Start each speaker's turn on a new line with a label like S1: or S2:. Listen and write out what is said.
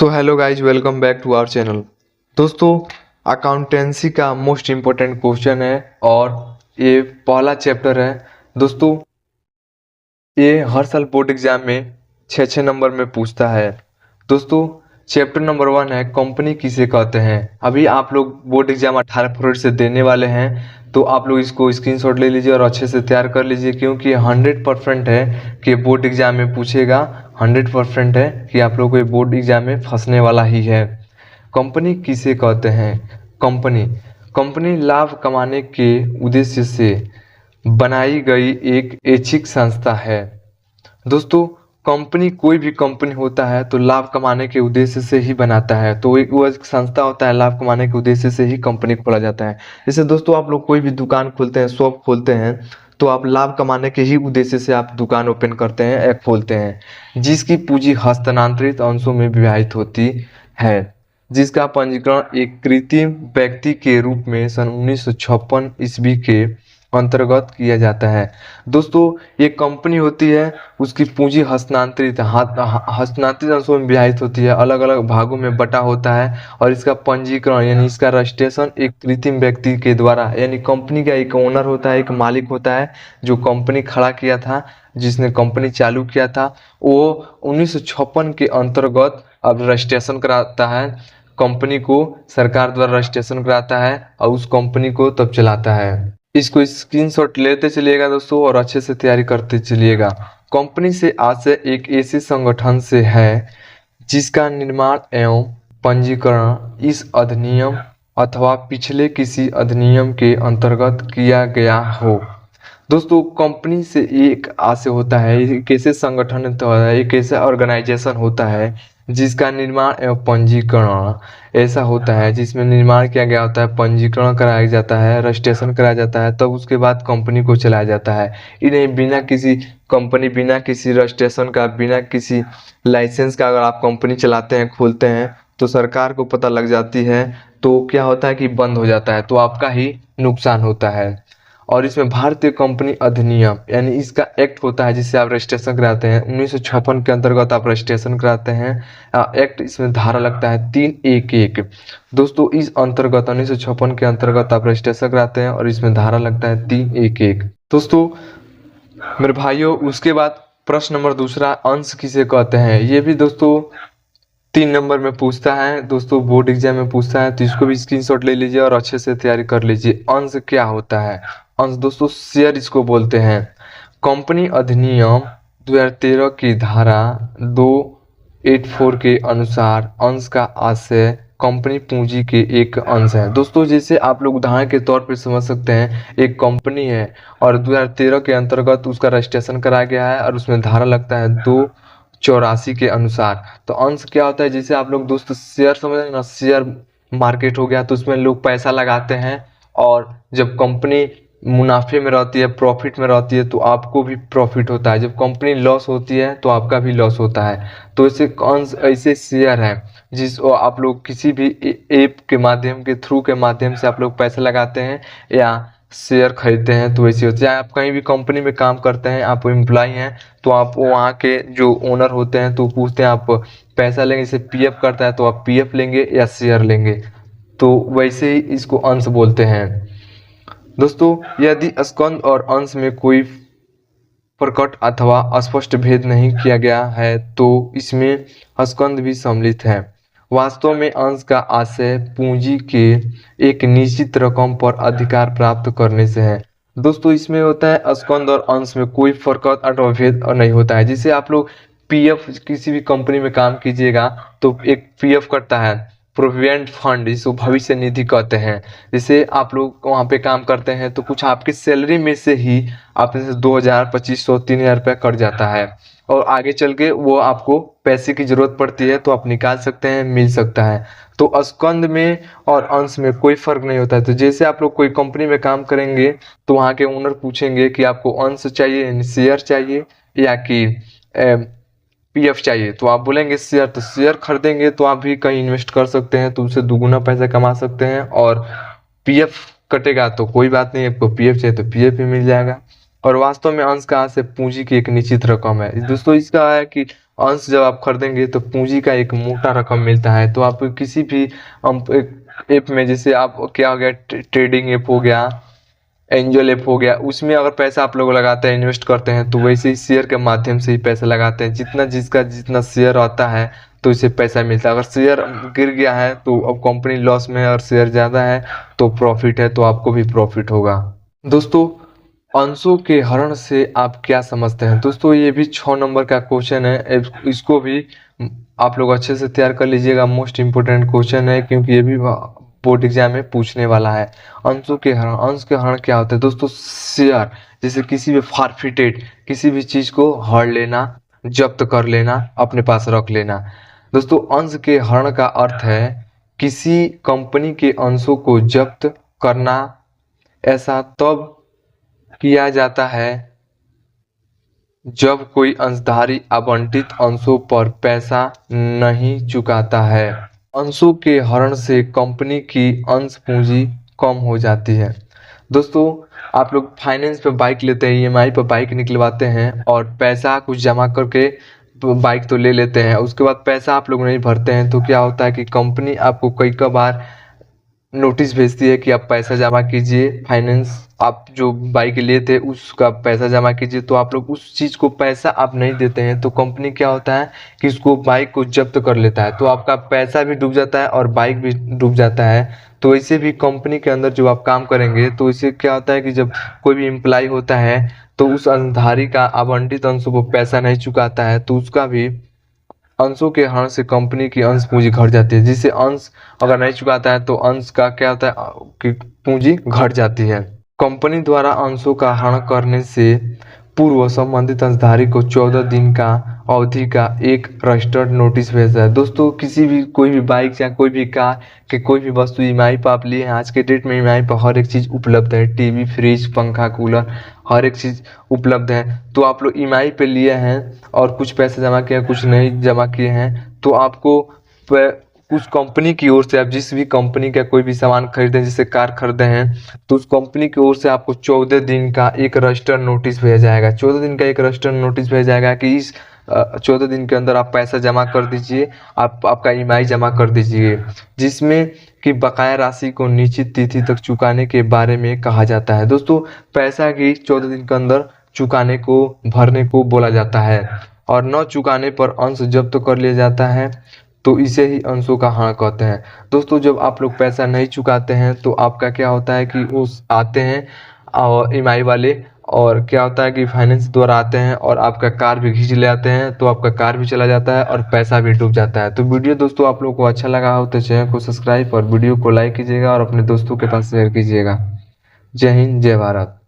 S1: So hello guys, welcome back to our channel. दोस्तों, accountancy का most important question है और ये पहला चैप्टर है। दोस्तों, ये हर साल बोर्ड एग्जाम में 6 नंबर में पूछता है। दोस्तों, चैप्टर नंबर 1 है कंपनी किसे कहते हैं। अभी आप लोग बोर्ड एग्जाम 18 फरवरी से देने वाले हैं, तो आप लोग इसको स्क्रीनशॉट ले लीजिए और अच्छे से तैयार कर लीजिए, क्योंकि 100% है कि बोर्ड एग्जाम में पूछेगा। 100% है कि आप लोग को बोर्ड एग्जाम में फंसने वाला ही है। कंपनी किसे कहते हैं। कंपनी कंपनी लाभ कमाने के उद्देश्य से बनाई गई एक ऐच्छिक संस्था है। दोस्तों, कंपनी कोई भी कंपनी होता है तो लाभ कमाने के उद्देश्य से ही बनाता है, तो एक वो एक संस्था होता है, लाभ कमाने के उद्देश्य से ही कंपनी खोला जाता है। जैसे दोस्तों, आप लोग कोई भी दुकान खोलते हैं, शॉप खोलते हैं, तो आप लाभ कमाने के ही उद्देश्य से आप दुकान ओपन करते हैं या खोलते हैं, जिसकी पूंजी हस्तांतरित अंशों में विभाजित होती है, जिसका पंजीकरण एक कृत्रिम व्यक्ति के रूप में सन 1956 ईस्वी के अंतर्गत किया जाता है। दोस्तों, ये कंपनी होती है, उसकी पूंजी हस्तांतरित अंशों में विभाजित होती है, अलग अलग भागों में बटा होता है, और इसका पंजीकरण यानी इसका रजिस्ट्रेशन एक कृत्रिम व्यक्ति के द्वारा, यानी कंपनी का एक ओनर होता है, एक मालिक होता है, जो कंपनी खड़ा किया था, जिसने कंपनी चालू किया था, वो 1956 के अंतर्गत अब रजिस्ट्रेशन कराता है। कंपनी को सरकार द्वारा रजिस्ट्रेशन कराता है और उस कंपनी को तब चलाता है। इसको स्क्रीनशॉट लेते चलिएगा दोस्तों, और अच्छे से तैयारी करते चलिएगा। कंपनी से आशय एक ऐसे संगठन से है जिसका निर्माण एवं पंजीकरण इस अधिनियम अथवा पिछले किसी अधिनियम के अंतर्गत किया गया हो। दोस्तों, कंपनी से एक आशय होता है, एक ऐसे संगठन होता है, एक ऐसा ऑर्गेनाइजेशन होता है जिसका निर्माण एवं पंजीकरण ऐसा होता है, जिसमें निर्माण किया गया होता है, पंजीकरण कराया जाता है, रजिस्ट्रेशन कराया जाता है, तब उसके बाद कंपनी को चलाया जाता है। इन्हें बिना किसी कंपनी, बिना किसी रजिस्ट्रेशन का, बिना किसी लाइसेंस का अगर आप कंपनी चलाते हैं, खोलते हैं, तो सरकार को पता लग जाती है, तो क्या होता है कि बंद हो जाता है, तो आपका ही नुकसान होता है। और इसमें भारतीय कंपनी अधिनियम यानी इसका एक्ट होता है, जिससे आप रजिस्ट्रेशन कराते हैं। 1956 के अंतर्गत आप रजिस्ट्रेशन कराते हैं। एक्ट, इसमें धारा लगता है 311। दोस्तों, इस अंतर्गत 1956 के अंतर्गत आप रजिस्ट्रेशन कराते हैं और इसमें धारा लगता है 311। दोस्तों मेरे भाइयों, उसके बाद प्रश्न नंबर दूसरा, अंश किसे कहते हैं। ये भी दोस्तों 3 नंबर में पूछता है। दोस्तों, बोर्ड एग्जाम में पूछता है, तो इसको भी स्क्रीनशॉट ले लीजिए और अच्छे से तैयारी कर लीजिए। अंश क्या होता है। अंश दोस्तों शेयर इसको बोलते हैं। कंपनी अधिनियम 2013 की धारा 284 के अनुसार अंश का आशय कंपनी पूंजी के एक अंश है। दोस्तों, जैसे आप लोग उदाहरण के तौर पर समझ सकते हैं, एक कंपनी है और 2013 के अंतर्गत उसका रजिस्ट्रेशन कराया गया है और उसमें धारा लगता है 284 के अनुसार। तो अंश क्या होता है, जैसे आप लोग दोस्त शेयर समझ रहे हैं ना, शेयर मार्केट हो गया, तो उसमें लोग पैसा लगाते हैं, और जब कंपनी मुनाफे में रहती है, प्रॉफिट में रहती है, तो आपको भी प्रॉफिट होता है। जब कंपनी लॉस होती है तो आपका भी लॉस होता है। तो ऐसे अंश, ऐसे शेयर है जिस आप लोग किसी भी ऐप के माध्यम के थ्रू के माध्यम से आप लोग पैसा लगाते हैं या शेयर खरीदते हैं, तो वैसे होता है। आप कहीं भी कंपनी में काम करते हैं, आप एम्प्लॉय हैं, तो आप वहाँ के जो ओनर होते हैं तो पूछते हैं आप पैसा लेंगे, जैसे पीएफ करता है तो आप पीएफ लेंगे या शेयर लेंगे, तो वैसे ही इसको अंश बोलते हैं। दोस्तों, यदि स्कंद और अंश में कोई प्रकट अथवा स्पष्ट भेद नहीं किया गया है तो इसमें स्कंद भी सम्मिलित है। वास्तव में अंश का आशय पूंजी के एक निश्चित रकम पर अधिकार प्राप्त करने से है। दोस्तों, इसमें होता है स्कंद और अंश में कोई प्रकट अथवा भेद नहीं होता है। जैसे आप लोग पीएफ, किसी भी कंपनी में काम कीजिएगा तो एक पीएफ कटता है, प्रोविडेंट फंड, जिसको भविष्य निधि कहते हैं। जैसे आप लोग वहाँ पे काम करते हैं तो कुछ आपकी सैलरी में से ही आप जैसे 2000, 2500, 3000 रुपया कट जाता है, और आगे चल के वो आपको पैसे की जरूरत पड़ती है तो आप निकाल सकते हैं, मिल सकता है। तो स्कंद में और अंश में कोई फर्क नहीं होता है। तो जैसे आप लोग कोई कंपनी में काम करेंगे तो वहाँ के ओनर पूछेंगे कि आपको अंश चाहिए यानी शेयर चाहिए या कि पीएफ चाहिए, तो आप बोलेंगे शेयर, तो शेयर खरीदेंगे तो आप भी कहीं इन्वेस्ट कर सकते हैं, तो उससे दुगुना पैसा कमा सकते हैं। और पीएफ कटेगा तो कोई बात नहीं, आपको पीएफ चाहिए तो पीएफ भी मिल जाएगा। और वास्तव में अंश का आशय पूंजी की एक निश्चित रकम है। दोस्तों, इसका है कि अंश जब आप खरीदेंगे तो पूंजी का एक मोटा रकम मिलता है। तो आप किसी भी ऐप में, जैसे आप क्या हो गया, ट्रेडिंग ऐप हो गया, एंजल ऐप हो गया, उसमें अगर पैसा आप लोग लगाते हैं, इन्वेस्ट करते हैं, तो वैसे ही शेयर के माध्यम से ही पैसा लगाते हैं। जितना जिसका जितना शेयर आता है तो इसे पैसा मिलता है। अगर शेयर गिर गया है तो अब कंपनी लॉस में है, और शेयर ज़्यादा है तो प्रॉफिट है, तो आपको भी प्रॉफिट होगा। दोस्तों, अंशों के हरण से आप क्या समझते हैं? दोस्तों, ये भी 6 नंबर का क्वेश्चन है, इसको भी आप लोग अच्छे से तैयार कर लीजिएगा। मोस्ट इम्पोर्टेंट क्वेश्चन है, क्योंकि ये भी बोर्ड एग्जाम में पूछने वाला है। अंशों के हरण, अंश के हरण क्या होता है? दोस्तों, शेयर, जैसे किसी भी फॉरफिटेड किसी भी चीज को हड़ लेना, जब्त कर लेना, अपने पास रख लेना। दोस्तों, अंश के हरण का अर्थ है किसी कंपनी के अंशों को जब्त करना। ऐसा तब किया जाता है जब कोई अंशधारी आवंटित अंशों पर पैसा नहीं चुकाता है। अंशों के हरण से कंपनी की अंश पूंजी कम हो जाती है। दोस्तों, आप लोग फाइनेंस पे बाइक लेते हैं, ईएमआई पर बाइक निकलवाते हैं, और पैसा कुछ जमा करके बाइक तो ले लेते हैं, उसके बाद पैसा आप लोग नहीं भरते हैं, तो क्या होता है कि कंपनी आपको कई बार नोटिस भेजती है कि आप पैसा जमा कीजिए, फाइनेंस आप जो बाइक लिए थे उसका पैसा जमा कीजिए। तो आप लोग उस चीज़ को पैसा आप नहीं देते हैं, तो कंपनी क्या होता है कि उसको बाइक को जब्त कर लेता है, तो आपका पैसा भी डूब जाता है और बाइक भी डूब जाता है। तो ऐसे भी कंपनी के अंदर जब आप काम करेंगे तो इससे क्या होता है कि जब कोई भी एम्प्लॉय होता है तो उस अंशधारी का आवंटित अंशों को पैसा नहीं चुकाता है, तो उसका भी अंशों के हरण से कंपनी की अंश पूंजी घट जाती है। जिससे अंश अगर नहीं चुकाता है तो अंश का क्या होता है कि पूंजी घट जाती है। कंपनी द्वारा अंशों का हरण करने से पूर्व संबंधित अंशधारी को 14 दिन का अवधि का एक रजिस्टर्ड नोटिस भेजा है। दोस्तों, किसी भी कोई भी बाइक या कोई भी कार के कोई भी वस्तु ईएमआई पर आप लिए हैं, आज के डेट में ईएमआई पर हर एक चीज़ उपलब्ध है, टीवी, फ्रिज, पंखा, कूलर, हर एक चीज़ उपलब्ध है। तो आप लोग ईएमआई पे लिए हैं और कुछ पैसे जमा किए, कुछ नहीं जमा किए हैं, तो आपको उस कंपनी की ओर से, आप जिस भी कंपनी का कोई भी सामान खरीदें, जैसे कार खरीदे हैं, तो उस कंपनी की ओर से आपको 14 दिन का एक रजिस्टर नोटिस भेजा जाएगा। 14 दिन का एक रजिस्टर नोटिस भेजा जाएगा कि इस 14 दिन के अंदर आप पैसा जमा कर दीजिए, आप आपका ईएमआई जमा कर दीजिए, जिसमें कि बकाया राशि को निश्चित तिथि तक चुकाने के बारे में कहा जाता है। दोस्तों, पैसा की 14 दिन के अंदर चुकाने को, भरने को बोला जाता है, और न चुकाने पर अंश जब्त कर लिया जाता है, तो इसे ही अंशों का हरण कहते हैं। दोस्तों, जब आप लोग पैसा नहीं चुकाते हैं तो आपका क्या होता है कि उस आते हैं और ईएमआई वाले, और क्या होता है कि फाइनेंस द्वारा आते हैं और आपका कार भी खींच ले आते हैं, तो आपका कार भी चला जाता है और पैसा भी डूब जाता है। तो वीडियो दोस्तों आप लोगों को अच्छा लगा हो तो चैनल को सब्सक्राइब और वीडियो को लाइक कीजिएगा और अपने दोस्तों के पास शेयर कीजिएगा। जय हिंद, जय भारत।